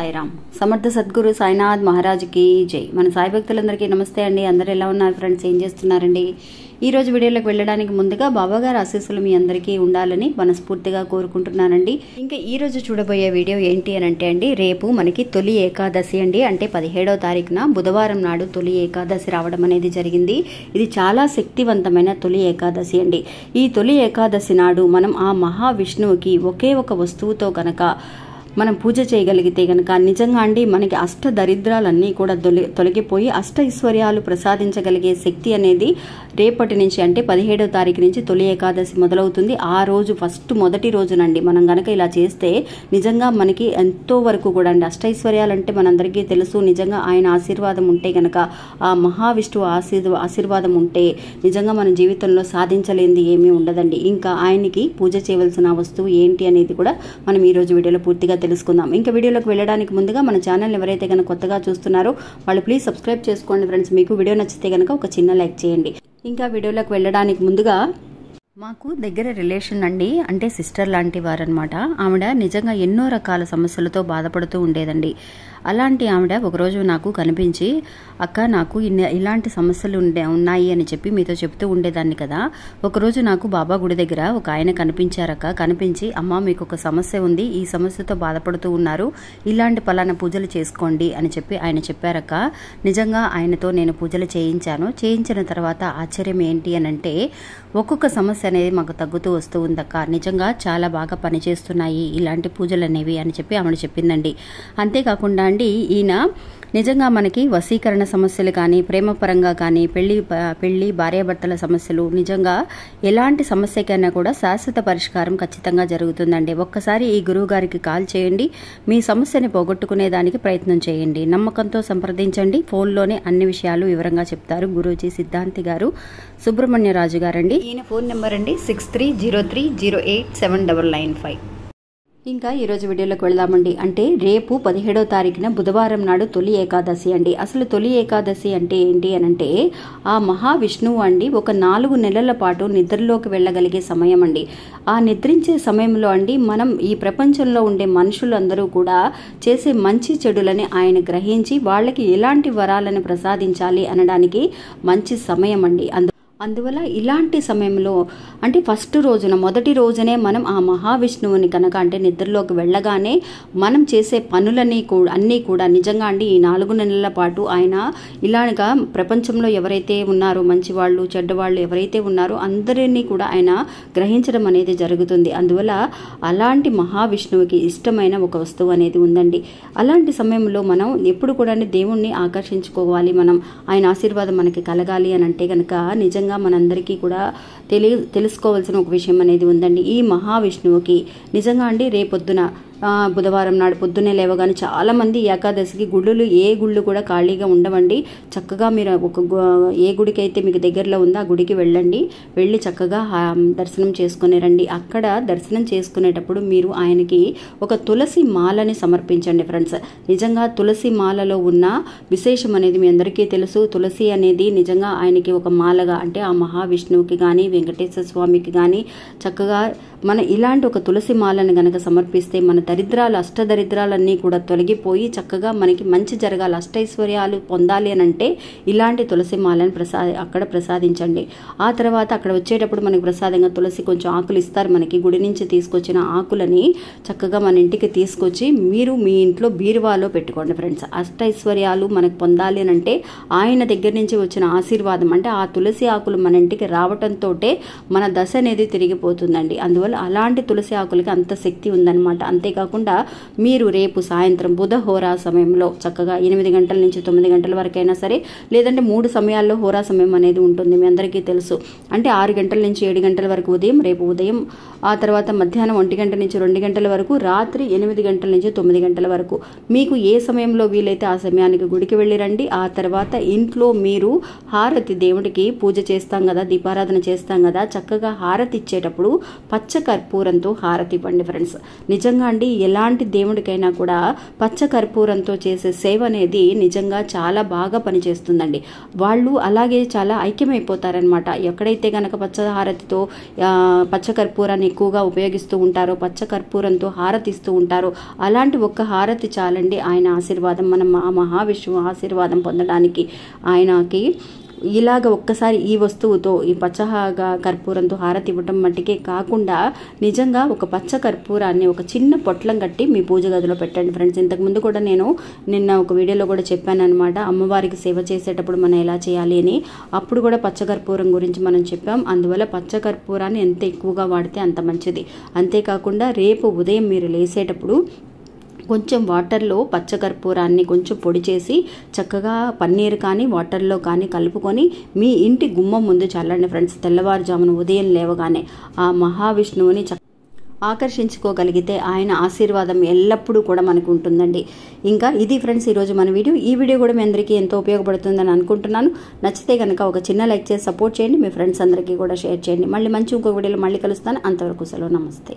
సాయిరామ్. సమర్థ సద్గురు సాయినాథ్ మహారాజ్ కి జై. మన సాయి భక్తులందరికీ నమస్తే అండి. అందరూ ఎలా ఉన్నారు ఫ్రెండ్స్? ఏం చేస్తున్నారండి? ఈ రోజు వీడియోలోకి వెళ్ళడానికి ముందుగా బాబాగారి ఆశీస్సులు మీ అందరికీ ఉండాలని మనస్ఫూర్తిగా కోరుకుంటున్నానండి. ఇంకా ఈ రోజు చూడబోయే వీడియో ఏంటి అని అంటే అండి, రేపు మనకి తొలి ఏకాదశి అండి. అంటే 17వ తారీఖున బుధవారం నాడు తొలి ఏకాదశి రావడం అనేది జరిగింది. ఇది చాలా శక్తివంతమైన తొలి ఏకాదశి అండి. ఈ తొలి ఏకాదశి నాడు మనం ఆ మహావిష్ణువుకి ఒకే ఒక వస్తువుతో కనుక మనం పూజ చేయగలిగితే కనుక నిజంగా అండి మనకి అష్ట దరిద్రాలన్నీ కూడా తొలగిపోయి అష్ట ఐశ్వర్యాలు ప్రసాదించగలిగే శక్తి అనేది రేపటి నుంచి అంటే 17వ తారీఖు నుంచి తొలి ఏకాదశి మొదలవుతుంది. ఆ రోజు మొదటి రోజునండి మనం గనక ఇలా చేస్తే నిజంగా మనకి ఎంతో వరకు కూడా అండి అష్టైశ్వర్యాలు అంటే మనందరికీ తెలుసు. నిజంగా ఆయన ఆశీర్వాదం ఉంటే కనుక ఆ మహావిష్ణువు ఆశీర్వాదం ఉంటే నిజంగా మన జీవితంలో సాధించలేనిది ఏమీ ఉండదండి. ఇంకా ఆయనకి పూజ చేయవలసిన వస్తువు ఏంటి అనేది కూడా మనం ఈ రోజు వీడియోలో పూర్తిగా తెలుసుకుందాం. ఇంకా వీడియోలోకి వెళ్ళడానికి ముందుగా మన ఛానల్ ఎవరైతే కనుక కొత్తగా చూస్తున్నారో వాళ్ళు ప్లీజ్ సబ్స్క్రైబ్ చేసుకోండి ఫ్రెండ్స్. మీకు వీడియో నచ్చితే కనుక ఒక చిన్న లైక్ చేయండి. ఇంకా వీడియోలోకి వెళ్ళడానికి ముందుగా మాకు దగ్గర రిలేషన్ అండి, అంటే సిస్టర్ లాంటి వారనమాట. ఆవిడ నిజంగా ఎన్నో రకాల సమస్యలతో బాధపడుతూ ఉండేదండి. అలాంటి ఆవిడ ఒకరోజు నాకు కనిపించి, అక్క నాకు ఇలాంటి సమస్యలు ఉన్నాయి అని చెప్పి మీతో చెప్తూ ఉండేదాన్ని కదా. ఒకరోజు నాకు బాబా గుడి దగ్గర ఒక ఆయన కనిపించారక్క. కనిపించి, అమ్మ మీకు ఒక సమస్య ఉంది, ఈ సమస్యతో బాధపడుతూ ఉన్నారు, ఇలాంటి పలానా పూజలు చేసుకోండి అని చెప్పి ఆయన చెప్పారక్క. నిజంగా ఆయనతో నేను పూజలు చేయించాను. చేయించిన తర్వాత ఆశ్చర్యం ఏంటి అని అంటే ఒక్కొక్క సమస్య అనేది మాకు తగ్గుతూ వస్తూ ఉందక్క. నిజంగా చాలా బాగా పనిచేస్తున్నాయి ఇలాంటి పూజలు అనేవి అని చెప్పి ఆవిడ చెప్పిందండి. అంతేకాకుండా అండి ఈయన నిజంగా మనకి వశీకరణ సమస్యలు కానీ ప్రేమ పరంగా కానీ పెళ్లి భార్యాభర్తల సమస్యలు నిజంగా ఎలాంటి సమస్యకైనా కూడా శాశ్వత పరిష్కారం ఖచ్చితంగా జరుగుతుందండి. ఒక్కసారి ఈ గురువు గారికి కాల్ చేయండి, మీ సమస్యని పోగొట్టుకునేదానికి ప్రయత్నం చేయండి. నమ్మకంతో సంప్రదించండి. ఫోన్లోనే అన్ని విషయాలు వివరంగా చెప్తారు గురూజీ సిద్ధాంతి గారు, సుబ్రహ్మణ్యరాజు గారండి. ఈయన ఫోన్ నెంబర్ అండి 6303087995. ఇంకా ఈరోజు వీడియోలోకి వెళ్దామండి. అంటే రేపు 17వ తారీఖున బుధవారం నాడు తొలి ఏకాదశి అండి. అసలు తొలి ఏకాదశి అంటే ఏంటి అని అంటే ఆ మహావిష్ణువు అండి ఒక 4 నెలల పాటు నిద్రలోకి వెళ్ళగలిగే సమయం అండి. ఆ నిద్రించే సమయంలో అండి మనం ఈ ప్రపంచంలో ఉండే మనుషులందరూ కూడా చేసే మంచి చెడులని ఆయన గ్రహించి వాళ్ళకి ఎలాంటి వరాలను ప్రసాదించాలి అనడానికి మంచి సమయం అండి. అందువల్ల ఇలాంటి సమయంలో అంటే మొదటి రోజునే మనం ఆ మహావిష్ణువుని కనుక అంటే నిద్రలోకి వెళ్ళగానే మనం చేసే అన్నీ కూడా నిజంగా అండి ఈ 4 నెలల పాటు ఆయన ఇలాగా ప్రపంచంలో ఎవరైతే ఉన్నారో మంచివాళ్ళు చెడ్డవాళ్ళు ఎవరైతే ఉన్నారో అందరినీ కూడా ఆయన గ్రహించడం అనేది జరుగుతుంది. అందువల్ల అలాంటి మహావిష్ణువుకి ఇష్టమైన ఒక వస్తువు అనేది ఉందండి. అలాంటి సమయంలో మనం ఎప్పుడు కూడా దేవుణ్ణి ఆకర్షించుకోవాలి, మనం ఆయన ఆశీర్వాదం మనకి కలగాలి అని అంటే కనుక నిజంగా మనందరికీ కూడా తెలుసుకోవాల్సిన ఒక విషయం అనేది ఉందండి. ఈ మహావిష్ణువుకి నిజంగా అండి రేపొద్దున బుధవారం నాడు పొద్దున్నే లేవగానే చాలా మంది ఏకాదశికి ఏ గుళ్ళు కూడా ఖాళీగా ఉండవండి. చక్కగా మీరు ఏ గుడికి అయితే మీకు దగ్గరలో ఉందో ఆ గుడికి వెళ్ళి చక్కగా దర్శనం చేసుకుని రండి. అక్కడ దర్శనం చేసుకునేటప్పుడు మీరు ఆయనకి ఒక తులసి మాలని సమర్పించండి ఫ్రెండ్స్. నిజంగా తులసి మాలలో ఉన్న విశేషం అనేది మీ అందరికీ తెలుసు. తులసి అనేది నిజంగా ఆయనకి ఒక మాలగా అంటే ఆ మహావిష్ణువుకి కానీ వెంకటేశ్వర స్వామికి కానీ చక్కగా మన ఇలాంటి ఒక తులసి మాలను గనక సమర్పిస్తే మన అష్టదరిద్రాలన్నీ కూడా తొలగిపోయి చక్కగా మనకి మంచి జరగాలి, అష్టైశ్వర్యాలు పొందాలి అని అంటే ఇలాంటి తులసి మాలను అక్కడ ప్రసాదించండి. ఆ తర్వాత అక్కడ వచ్చేటప్పుడు మనకి ప్రసాదంగా తులసి కొంచెం ఆకులు ఇస్తారు మనకి. గుడి నుంచి తీసుకొచ్చిన ఆకులని చక్కగా మన ఇంటికి తీసుకొచ్చి మీరు మీ ఇంట్లో బీరువాలో పెట్టుకోండి ఫ్రెండ్స్. అష్టైశ్వర్యాలు మనకు పొందాలి అని అంటే ఆయన దగ్గర నుంచి వచ్చిన ఆశీర్వాదం అంటే ఆ తులసి ఆకులు మన ఇంటికి రావటంతో మన దశ అనేది తిరిగిపోతుందండి. అందువల్ల అలాంటి తులసి ఆకులకి అంత శక్తి ఉందన్నమాట. అంతేకాకుండా మీరు రేపు సాయంత్రం బుధ హోరా సమయంలో చక్కగా 8 గంటల నుంచి 9 గంటల వరకైనా సరే, లేదంటే 3 సమయాల్లో హోరా సమయం అనేది ఉంటుంది మీ అందరికీ తెలుసు. అంటే 6 గంటల నుంచి 7 గంటల వరకు రేపు ఉదయం, ఆ తర్వాత మధ్యాహ్నం 1 గంట నుంచి 2 గంటల వరకు, రాత్రి 8 గంటల నుంచి 9 గంటల వరకు మీకు ఏ సమయంలో వీలైతే ఆ సమయానికి గుడికి వెళ్ళి రండి. ఆ తర్వాత ఇంట్లో మీరు హారతి దేవుడికి పూజ చేస్తాం కదా, దీపారాధన చేస్తాం కదా, చక్కగా హారతి ఇచ్చేటప్పుడు పచ్చ కర్పూరంతో హారతి ఇవ్వండి ఫ్రెండ్స్. నిజంగా అండి ఎలాంటి దేవుడికైనా కూడా పచ్చ కర్పూరంతో చేసే సేవ అనేది నిజంగా చాలా బాగా పనిచేస్తుందండి. వాళ్ళు అలాగే చాలా ఐక్యమైపోతారనమాట. ఎక్కడైతే కనుక పచ్చహారతితో పచ్చకర్పూరాన్ని ఎక్కువగా ఉపయోగిస్తూ ఉంటారో, పచ్చకర్పూరంతో హారతిస్తూ ఉంటారో, అలాంటి ఒక్క హారతి చాలండి ఆయన ఆశీర్వాదం, మనం ఆ మహావిష్ణువు ఆశీర్వాదం పొందడానికి. ఆయనకి ఇలాగ ఒక్కసారి ఈ వస్తువుతో, ఈ కర్పూరంతో హారతి ఇవ్వటం మట్టికే కాకుండా నిజంగా ఒక పచ్చ కర్పూరాన్ని ఒక చిన్న పొట్లం కట్టి మీ పూజ గదిలో పెట్టండి ఫ్రెండ్స్. ఇంతకుముందు కూడా నేను నిన్న ఒక వీడియోలో కూడా చెప్పాను అనమాట, అమ్మవారికి సేవ చేసేటప్పుడు మనం ఎలా చేయాలి అని. అప్పుడు కూడా పచ్చకర్పూరం గురించి మనం చెప్పాం. అందువల్ల పచ్చకర్పూరాన్ని ఎంత ఎక్కువగా వాడితే అంత మంచిది. అంతేకాకుండా రేపు ఉదయం మీరు లేసేటప్పుడు కొంచెం వాటర్లో పచ్చకర్పూరాన్ని కొంచెం పొడి చేసి చక్కగా పన్నీర్ కానీ వాటర్లో కానీ కలుపుకొని మీ ఇంటి గుమ్మం ముందు చల్లండి ఫ్రెండ్స్. తెల్లవారుజామున ఉదయం లేవగానే ఆ మహావిష్ణువుని ఆకర్షించుకోగలిగితే ఆయన ఆశీర్వాదం ఎల్లప్పుడూ కూడా మనకు ఉంటుందండి. ఇంకా ఇది ఫ్రెండ్స్ ఈరోజు మన వీడియో. ఈ వీడియో కూడా మీ అందరికీ ఎంతో ఉపయోగపడుతుందని అనుకుంటున్నాను. నచ్చితే కనుక ఒక చిన్న లైక్ చేసి సపోర్ట్ చేయండి. మీ ఫ్రెండ్స్ అందరికీ కూడా షేర్ చేయండి. మళ్ళీ మంచి ఇంకొక వీడియోలో మళ్ళీ కలుస్తాను. అంతవరకు సెలవు, నమస్తే.